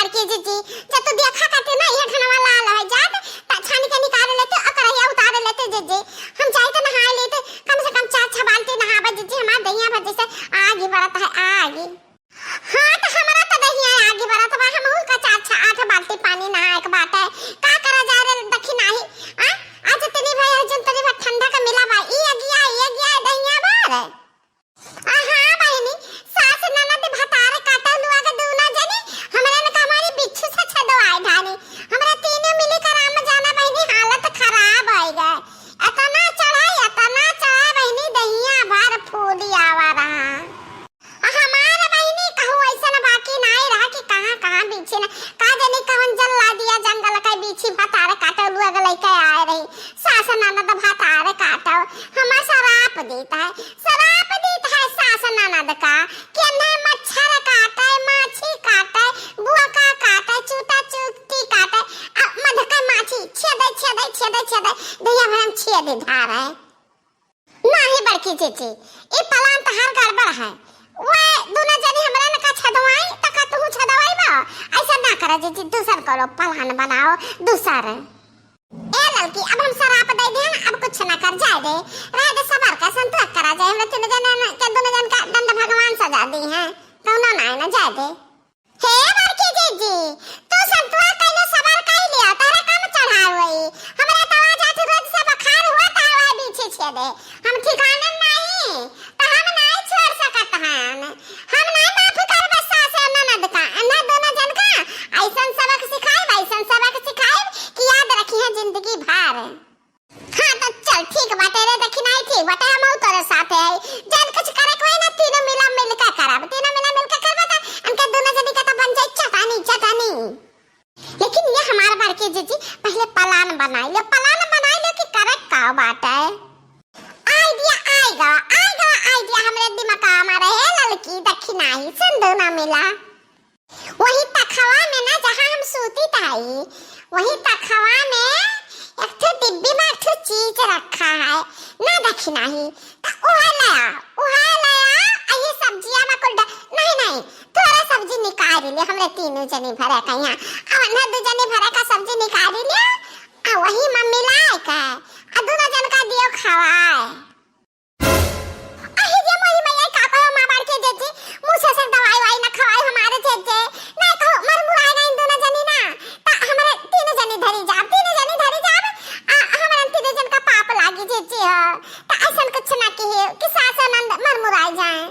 बारके जी जब तो देखा करते ना ये खाना वाला आला है जात छानी के निकाल लेते और कढ़ैया उतार लेते जी हम चाहे तो नहा लेते कम से कम 4-6 बाल्टी नहावा जी हमारा दहिया भर जैसे आगे बढ़ता है आगे। हाँ तो हमारा तो दहिया आगे बढ़ता है हम का 4-8 बाल्टी पानी नहाए के बात है का करा जा रे दखी नाही हां आज तनी भाई अर्जुन तनी भाई ठंडा का मिला भाई ये गया दहिया भर हां बहनी सास ननद भतार काटा लुआ के दूना जानी हमरा ने हमारी बिच्छू से छदवाए ढानी हमरा तीनों मिली कर आम जाना बहनी हालत खराब हो गए इतना चढ़ाई बहनी दहिया भर फूली आवा रहा हमारा बहनी कहूं ऐसा ना बाकी नहीं रहा कि कहां बीछे ना का जाने कौन जल्ला दिया जंगल का बीछी भतार काटा लुआ के लेके आए रही सास ननद भतार काटा हमारा शराप देता है सास ननद का कि नहीं मच्छर काटा है माछी काटा है बुआ का काटा है चूता चूती काटा है मध का माछी छेदे दहिया भरम छेद धार है नहीं बड़की चीची ये पलान तो हर गड़बड़ है वो दोनों जनी हमरा ने का छदवाई त का तू छदवाई बा ऐसा ना करे जी दूसर करो पलान बनाओ दूसर ए लड़की अब हम शराप दे दे अब कुछ ना कर जाए दे रह दे सबर का संतोष करा जाए हम तीन जन के दोनों जन का दंड भगवान सजा दी है कौनो ना जाए दे हे बड़की जी तू संतोष कैले सबर कैले तारा काम चढ़ावई हमरा तो आज आठ रोज से बुखार हुआ था वह बीछे छेदे हम ठिकाना नहीं तो हम नहीं छोड़ सकत हन हम नहीं माफ कर बस सास ननद का ना दोनों जन का ऐसन सबक सिखाए कि याद रखी है जिंदगी भर। हां तो चल ठीक बाटे रे देखी नहीं ठीक बाटे हम तोरे साथ है जन कुछ करे कोई ना तीनों मिल के करब तीनों मिल के करबा त उनके दोनों जनी का तो बन जाए चटानी लेकिन ये हमारा बड़के जी पहले प्लान बनाई लो कि करे का बात है आइडिया आएगा हमरे दिमाग में रहे लड़की दखी नहीं संदो ना मिला वही तखवा में ना जहां हम सूती ताई वही तखवा में एक डिब्बी में एक चीज रखा है ना दखी नहीं उहा लाया ये सब्जियां में कुल नहीं थोड़ा सब्जी निकाल ले हमरे तीनों जने भरे का यहां और ना दो जने भरे का सब्जी निकाल ले आ वही मम्मी लाए का आ दोनों जन का दियो खवाए अहि जे मोही मैया का कहो मां बाड़ के जेजे मुंह से दवाई ना खवाए हमारे जेजे ना तो मर मुराए ना इन दोनों जनी ना ता हमरे तीनों जनी धरी जा आ हमरे तीनों जन का पाप लागी जेजे हो ता ऐसन कुछ ना कि सास नंद मर मुराए जाए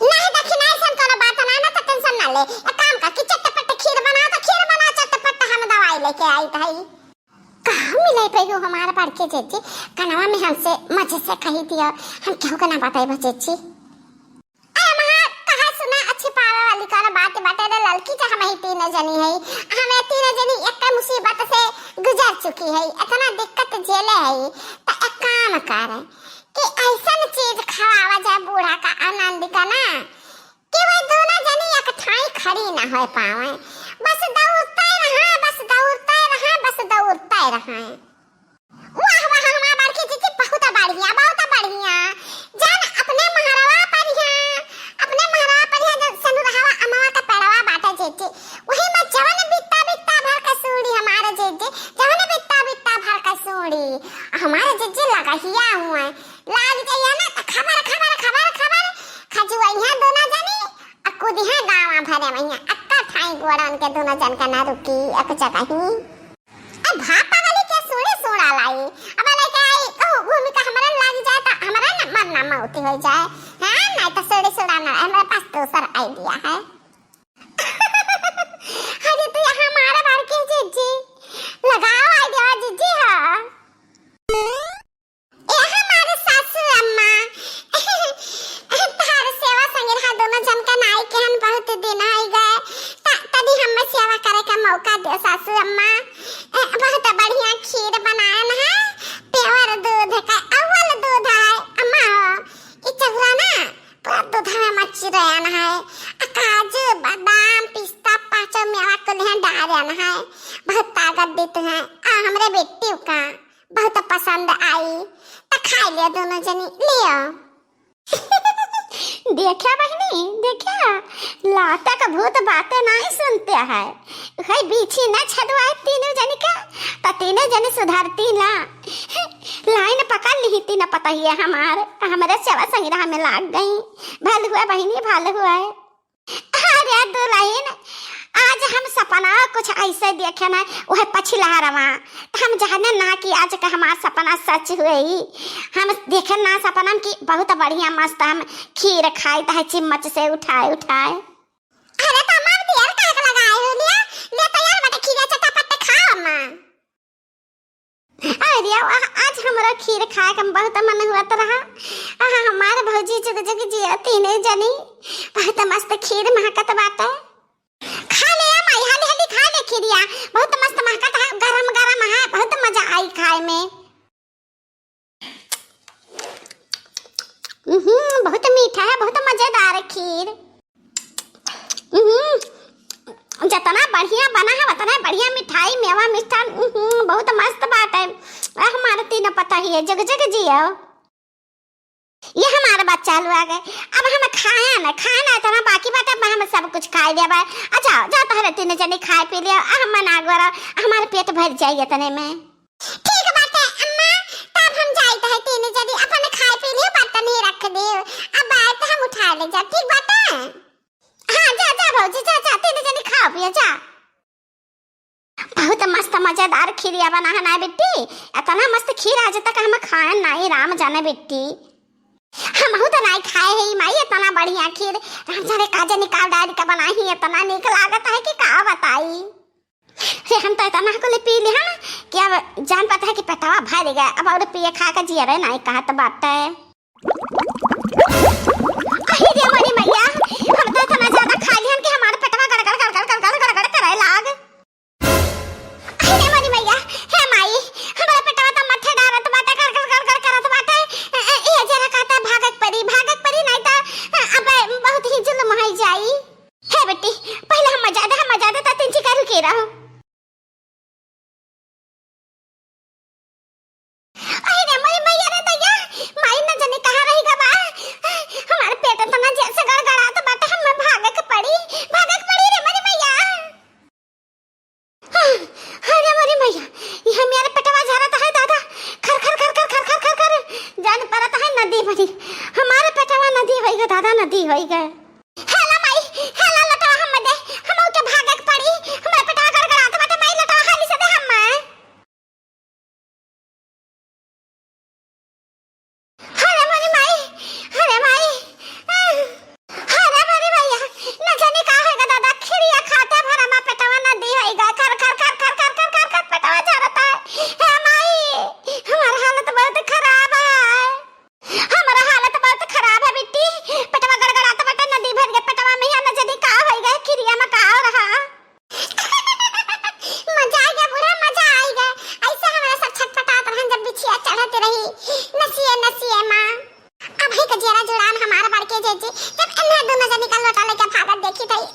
नहीं दखी नहीं सन कोनो बात ना तो टेंशन ना ले एक काम का कि चटपट खीर बना चटपट हम दवाई लेके आई भाई कहाँ मिले पे यो हमारे बड़के जेजी कनवा में हमसे मजे से कही दिया हम क्यों कना बताए बचेची अरे मां कहा सुना अच्छी पावा वाली का बात बाटे रे लड़की जा हम ही तीन जनी है हमें तीन जनी एक मुसीबत से गुजर चुकी है इतना दिक्कत झेले है तो एक काम कर कि ऐसन चीज खवावा जा बूढ़ा का आनंद का ना कि वो दोनों जनी एक ठाई खड़ी ना हो पावे बस दौड़ते रहा वाह हमारा बड़की जी बहुत बढ़िया जान अपने महारावा पर जन सनु रहावा अमावा का पेड़वा बाटा जेजे वही में जवन बित्ता भर का सूड़ी हमारे जेजे जवन बित्ता भर का सूड़ी हमारे जेजे लगा हिया हुआ लाल जइया ना त खबर खजुआ दोनों जनी अकुदी है गावा भरे मैया अक्का ठाई गोड़न के दोनों जन का ना रुकी एक जगह ही भापा वाली के सोड़ा लाई अब लेके आई घूमी का हमारा लग जाए तो हमारा ना मरना मौती हो जाए हां नहीं तो सोड़ा ना हमारे पास दूसरा आइडिया है अरे तो यहाँ हमारे बार के जीजी लगाओ आइडिया जीजी हां ये हमारे सासू अम्मा तार सेवा संगे हा दोनों जन का नाई के हम बहुत दिन आई गए तभी हमें सेवा करे का मौका दे सासू अम्मा बहुत बढ़िया खीर बनाया ना प्योर दूध का अव्वल दूध है अम्मा ये चवरा ना पूरा दूध में मच्छी रहना है काजू बादाम पिस्ता पांचों मेवा को ले डाल ना है बहुत ताकत देते हैं हमरे बेटी का बहुत पसंद आई तो खा लिया दोनों जनी लियो देखा बहनी देखा, लाता का भूत बातें नहीं सुनते है। भाई बीछी न छदवाए तीनों जन का, तो तीनों जन सुधरती ना। लाइन पकड़ ली थी न, पता ही है हमारे सेवा संग्रह में लाग गई। भल हुआ बहनी भल हुआ। अरे दुल्हन आज हम सपना कुछ ऐसे देखे ना, वह पछिला रवा हम जाने ना कि आज का हमारा सपना सच हुई। हम देखे ना सपना की बहुत बढ़िया मस्त हम खीर खाई है चिम्मच से उठाए उठाए। अरे तो मार देर काहे के लगाए हो लिया ले तो यार मत खीर चटापट खाओ मां। अरे आज हमारा खीर खाए का बहुत मन हुआ तो रहा। हमारे भौजी जुग जुग जी तीनों जनी बहुत मस्त खीर महकत बात है। खा ले माई हाली हाली खा ले खीरिया, बहुत मस्त महकत है, गरम गरम है, बहुत मजा आई खाए में। बहुत मीठा है, बहुत मजेदार खीर। जितना बढ़िया बना है उतना बढ़िया मिठाई मेवा मिष्ठान बहुत मस्त बात है। हमारे तीनों पता ही है जग जग जियो। ये हमारा बच्चा लोग आ गए, अब हम खाया ना इतना बाकी बात है, हम सब कुछ खाई देबा। अच्छा जा तोहरे तीनों जने खाए पी लिया, हम मना गोरा हमारे पेट भर जाए इतने में। ठीक बात है अम्मा, तब हम जाते हैं तीनों जने अपन खाए पी लियो, बर्तन ही रख दे, अब आए तो हम उठा ले जा। ठीक बात है? हाँ जा जा भौजी जा जा, तीनों जने खा पियो जा। बहुत मस्त मजेदार खीरिया बना है ना बेटी, इतना मस्त खीर आज तक हम खाए नहीं, राम जाने बेटी। हम तो नहीं खाए है माई इतना बढ़िया खीर, राम जाने काजे निकाल डाल के बनाई है, इतना निक लागत है कि का बताई। रे हम तो इतना को ले पी ले हम कि अब जान पता है कि पेटवा भर गया, अब और पिए खा के जिया नहीं कहत बात है। अरे रे हमारी मैया, हम तो इतना ज्यादा खा लियन कि हमारे पेटवा गड़गड़ गड़गड़ गड़गड़ गड़गड़ करे लाग। अरे हमारी मैया हे माई, हमारा पेटवा तो मथे डारत बाटे गड़गड़ गड़गड़ करत बाटे। ये जरा कहता भागक परी नहीं तो अब बहुत ही जुल्म हो जाई। हे बेटी पहले हम मजा दे तो तीन चिका रुके रहो। अरे मेरी मैया रे दैया, माई न जाने कहां रहेगा बा, हमारे पेट तो ना जैसे गड़गड़ात बाटे, हम भागक पड़ी रे मेरी मैया। अरे मेरी मैया ये मेरे पेटवा झरत है दादा, खर खर खर खर खर खर खर जान परत है नदी भरी, हमारे पेटवा नदी होइगा दादा, नदी होइगा। हेला माई हेला लटा हम दे, हम के भागक पड़ी, हमारे पेटवा गड़गड़ात बाटे, माई लटा हाली से दे हम। अरे मेरी माई अरे मेरी मैया न जाने का होगा दादा, खिरिया खाते भरा मा पेटवा नदी होइगा, खर खर खर खर खर खर खर खर पेटवा झरता है। हे माई हमारा हालत बहुत खराब है, हमारा हालत बहुत खराब है बेटी, पेटवा गड़गड़ाता बाटे, नदी भर गया पेटवा में, न जाने का होइगा, खिरिया में का हो रहा। मजा आ गया बुढ़ा, मजा आएगा। ऐसे हमारा सब छटपटात रहन जब बिछिया चढ़त रही, नसिए मां। अब है कजरा जुड़ान हमारा बड़के जेजे, जब अन्ना दोनों जने का लोटा लेके भागत देखी थई।